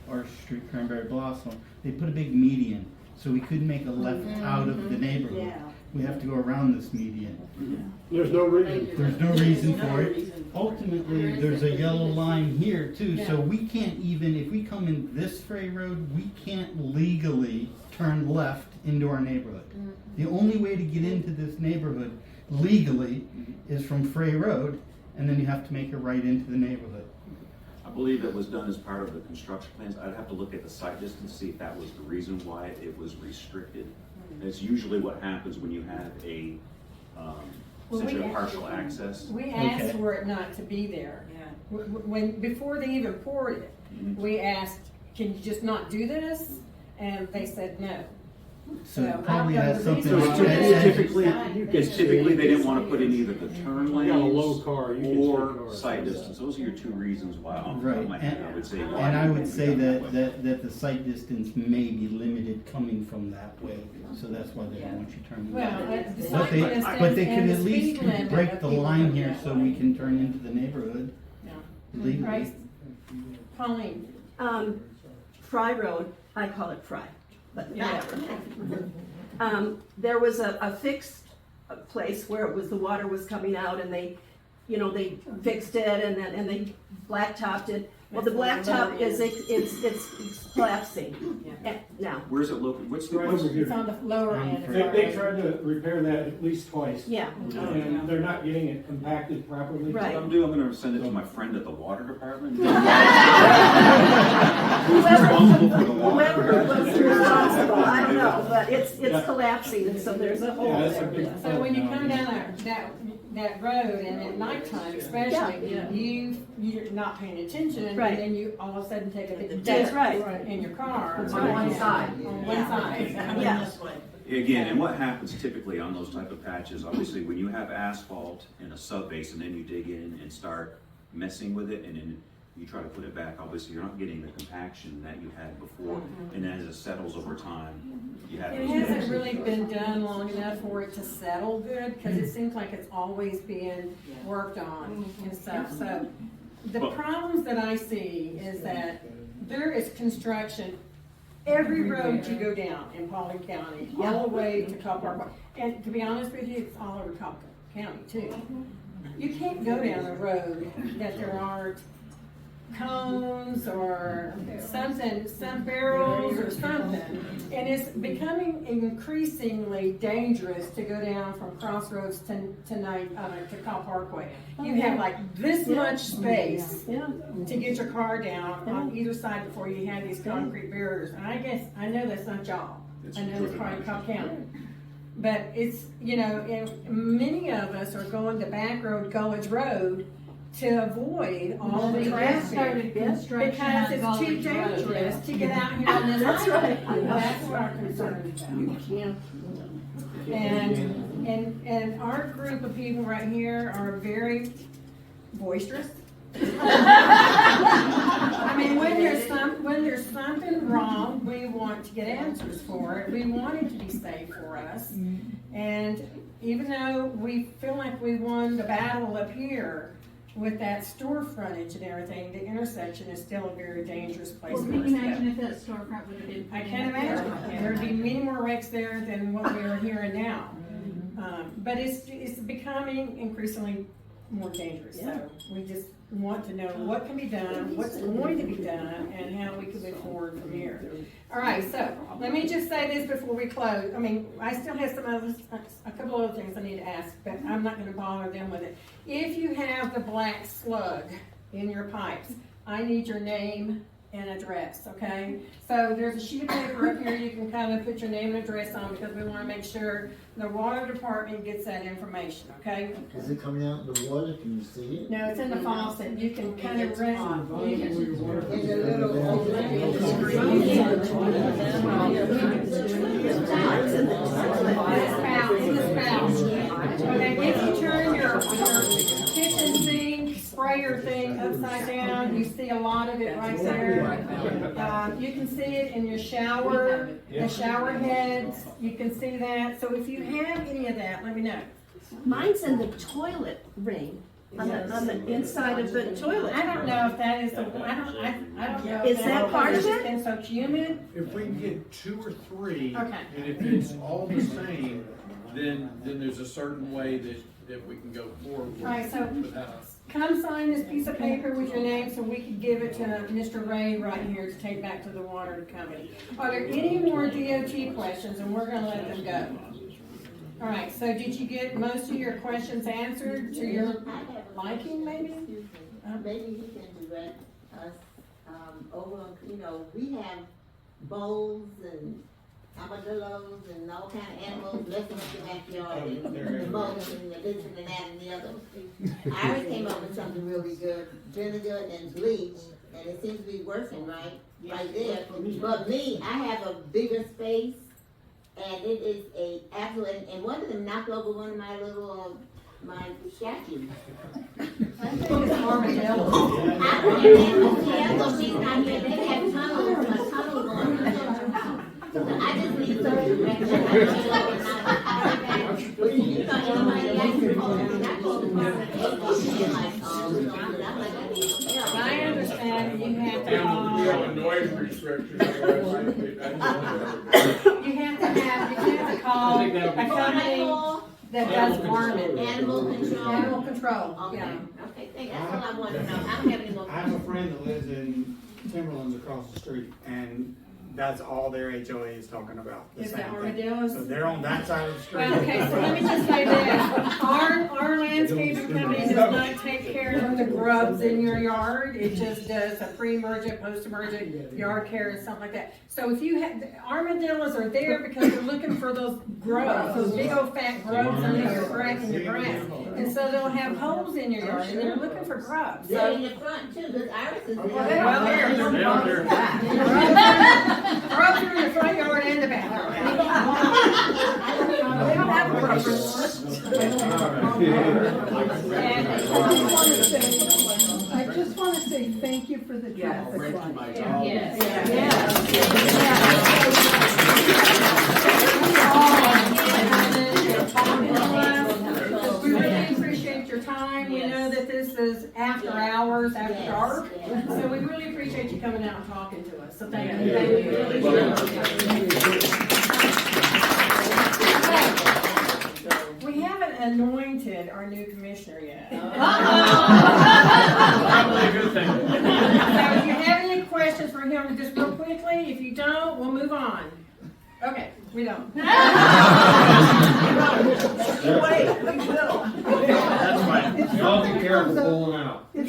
our street, Cranberry Blossom, they put a big median, so we couldn't make a left out of the neighborhood. Yeah. We have to go around this median. There's no reason. There's no reason for it. Ultimately, there's a yellow line here too, so we can't even, if we come in this Frey Road, we can't legally turn left into our neighborhood. The only way to get into this neighborhood legally is from Frey Road, and then you have to make a right into the neighborhood. I believe it was done as part of the construction plans. I'd have to look at the site distance, see if that was the reason why it was restricted. It's usually what happens when you have a, essentially a partial access. We asked for it not to be there. Before they even poured it, we asked, can you just not do this? And they said no. So it I probably don't know has the something reason. to do with It's typically they didn't want to put in either the turn You got a low lanes car, you can or take cars. site distance. Those are your two reasons why off the top Right, of my head, I would say. why and I it would would be say done that, way. that the site distance may be limited coming from that way, so that's why they don't want you turning. Well, left. the But site they, distance but they and could the at least speed limit break of the people line going here that so way. we can turn into the neighborhood legally. Right. Pauline, Frey Road, I call it Frey, but whatever. There was a fixed place where it was, the water was coming out and they, they fixed it and they blacktopped it. Well, the blacktop is, it's collapsing now. Where's it located? What's the, Right what's over here. it's on the lower end. of They our- tried to repair that at least twice. Yeah. And they're not getting it compacted properly. Right. what I'm doing? I'm gonna send it to my friend at the water department. Who's Whoever responsible for the water? whoever was responsible, I don't know, but it's collapsing and so there's a hole Yeah, that's a there. big So when you come down that road and at nighttime especially, you're not paying attention, Right. and then you all of a sudden take a big That's dip right. in your car. That's on right. one side. Yeah. On one side. Yeah. Again, and what happens typically on those type of patches, obviously, when you have asphalt in a subbase and then you dig in and start messing with it and then you try to put it back, obviously, you're not getting the compaction that you had before. And as it settles over time, you have. It hasn't really been done long enough for it to settle good, because it seems like it's always being worked on and stuff, so. The problems that I see is that there is construction every road you go down in Paulding County, all the way to Cobb Park. And to be honest with you, it's all over Cobb County too. You can't go down a road that there aren't cones or something, some barrels or something. And it's becoming increasingly dangerous to go down from Crossroads to Cobb Parkway. You have like this much space to get your car down on either side before you have these concrete barriers. And I know that's not y'all. I know it's probably Cobb County. But it's, many of us are going the back road, Gulledge Road, to avoid all the traffic. Because it's too dangerous to get out here on this highway. That's what our concern is about. And our group of people right here are very boisterous. I mean, when there's something wrong, we want to get answers for it. We want it to be safe for us. And even though we feel like we won the battle up here with that store frontage and everything, the intersection is still a very dangerous place Well, for can us you to go. imagine if that storefront would have been? I can't imagine. There'd be many more wrecks there than what we are hearing now. But it's becoming increasingly more dangerous, so we just want to know what can be done, what's going to be done, and how we can move forward from here. All right, so let me just say this before we close. I mean, I still have a couple other things I need to ask, but I'm not gonna bother them with it. If you have the black slug in your pipes, I need your name and address, okay? So there's a sheet of paper up here you can kind of put your name and address on, because we wanna make sure the water department gets that information, okay? Is it coming out in the water? Can you see it? No, it's in the faucet. You can kind of run. Okay, if you turn your kitchen sink sprayer thing upside down, you see a lot of it right there. You can see it in your shower, the shower heads. You can see that. So if you have any of that, let me know. Mine's in the toilet ring, on the inside of the toilet. I don't know if that is the, I don't know. Is that part of it? It's been so humid. If we can get 2 or 3, Okay. and if it's all the same, then there's a certain way that we can go forward with. All right, so without- come sign this piece of paper with your name so we can give it to Mr. Ray right here to take back to the water company. Are there any more DOT questions? And we're gonna let them go. All right, so did you get most of your questions answered to your liking, maybe? Maybe you can direct us, over, we have bowls and armadillos and all kind of animals living in the backyard, and the moles and the this and the that and the other. Iris came up with something really good, vinegar and bleach, and it seems to be working right there. But me, I have a bigger space, and it is a absolute, and one of them knocked over one of my little, my statues. I think it's armadillo. I don't know, she's not here, they have tunnels, a tunnel on. I just need some direction. I understand you have to We have a noise restriction. you have to call a company that does farming. Animal control, yeah. Okay, thank you, that's all I want to know, I don't have any more. I have a friend that lives in Timberlands across the street, and that's all their HOA is talking about. The Is same that thing. armadillos? So they're on that side of the street. Well, okay, so let me just say this, our landscaping company does not take care of the grubs in your yard, it just does a pre-emergent, post-emergent yard care and something like that. So if you have, armadillos are there because they're looking for those grubs, those big old fat grubs under your grass, and so they'll have holes in your yard, and they're looking for grubs. They're in the front too, because Iris is. Well, they're grubs are in the front yard and the back yard. They don't have a preference. I just want to say thank you for the traffic light. We really appreciate your time. We know that this is after hours, after dark, so we really appreciate you coming out and talking to us. So thank you. Thank you. We haven't anointed our new commissioner yet. Probably a good thing. So if you have any questions for him, just real quickly, if you don't, we'll move on. Okay, we don't. Wait, we will. That's fine. Y'all be careful pulling out. If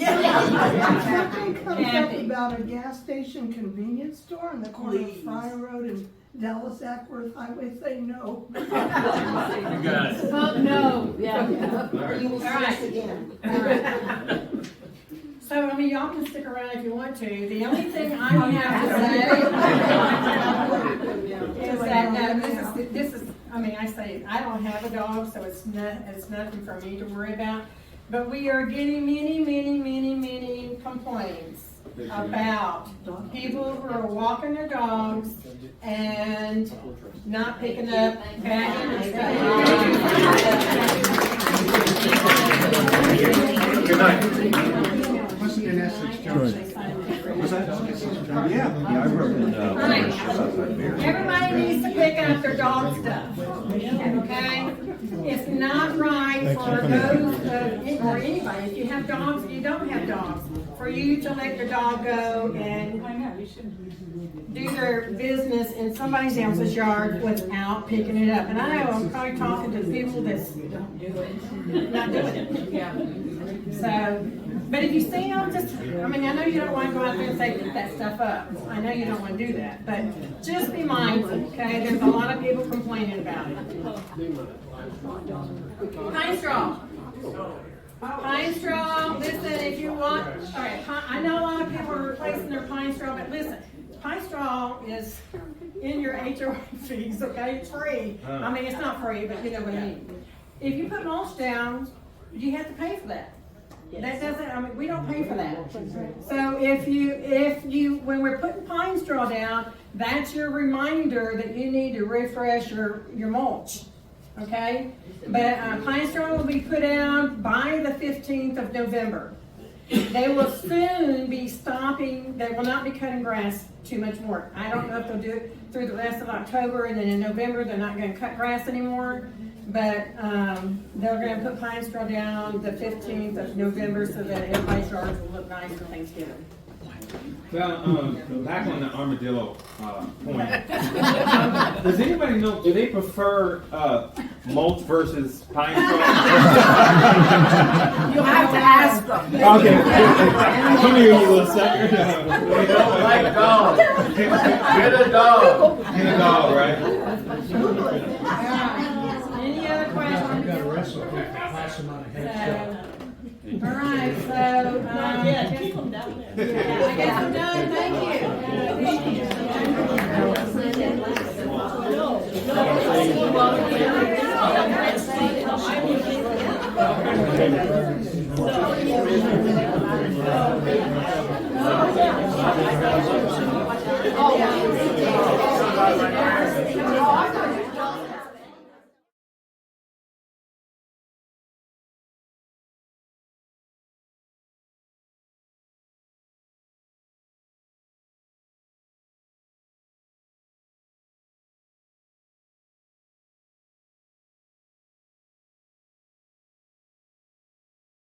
something comes up about a gas station convenience store on the corner of Frey Rd and Dallas-Acworth Highway, say no. You got it. Oh, no, yeah. You will see us again. So, I mean, y'all can stick around if you want to. The only thing I have to say is that, this is, I mean, I say, I don't have a dog, so it's nothing for me to worry about. But we are getting many complaints about people who are walking their dogs and not picking up baggage and stuff. Good night. in Essex, Johnson. Was that? Yeah, I grew up in, Right. just outside Bear. Everybody needs to pick up their dog stuff, okay? It's not right for those, or anybody, if you have dogs, if you don't have dogs, for you to let your dog go and do their business in somebody else's yard without picking it up. And I know I'm probably talking to people that's not doing it. Yeah. So, but if you see them, just, I mean, I know you don't want to go out there and say, pick that stuff up. I know you don't want to do that, but just be mindful, okay? There's a lot of people complaining about it. Pine straw. Pine straw, listen, if you want, all right, I know a lot of people are replacing their pine straw, but listen, pine straw is in your HOA fees, okay? It's free. I mean, it's not free, but you know what I mean. If you put mulch down, you have to pay for that. That doesn't, I mean, we don't pay for that. So if you, when we're putting pine straw down, that's your reminder that you need to refresh your mulch, okay? But pine straw will be put out by the 15th of November. They will soon be stopping, they will not be cutting grass too much more. I don't know if they'll do it through the rest of October, and then in November, they're not gonna cut grass anymore. But they're gonna put pine straw down the 15th of November so that everybody's yards will look nice for Thanksgiving. Well, back on the armadillo point, does anybody know, do they prefer mulch versus pine straw? You'll have to ask them. Okay. Come here, you little sucker. We don't like dogs. Get a dog. Get a dog, right? Any other questions? I've got a wrestle, pass them on a head. All right, so, Yeah, keep them down there. yeah, I guess I'm done, thank you.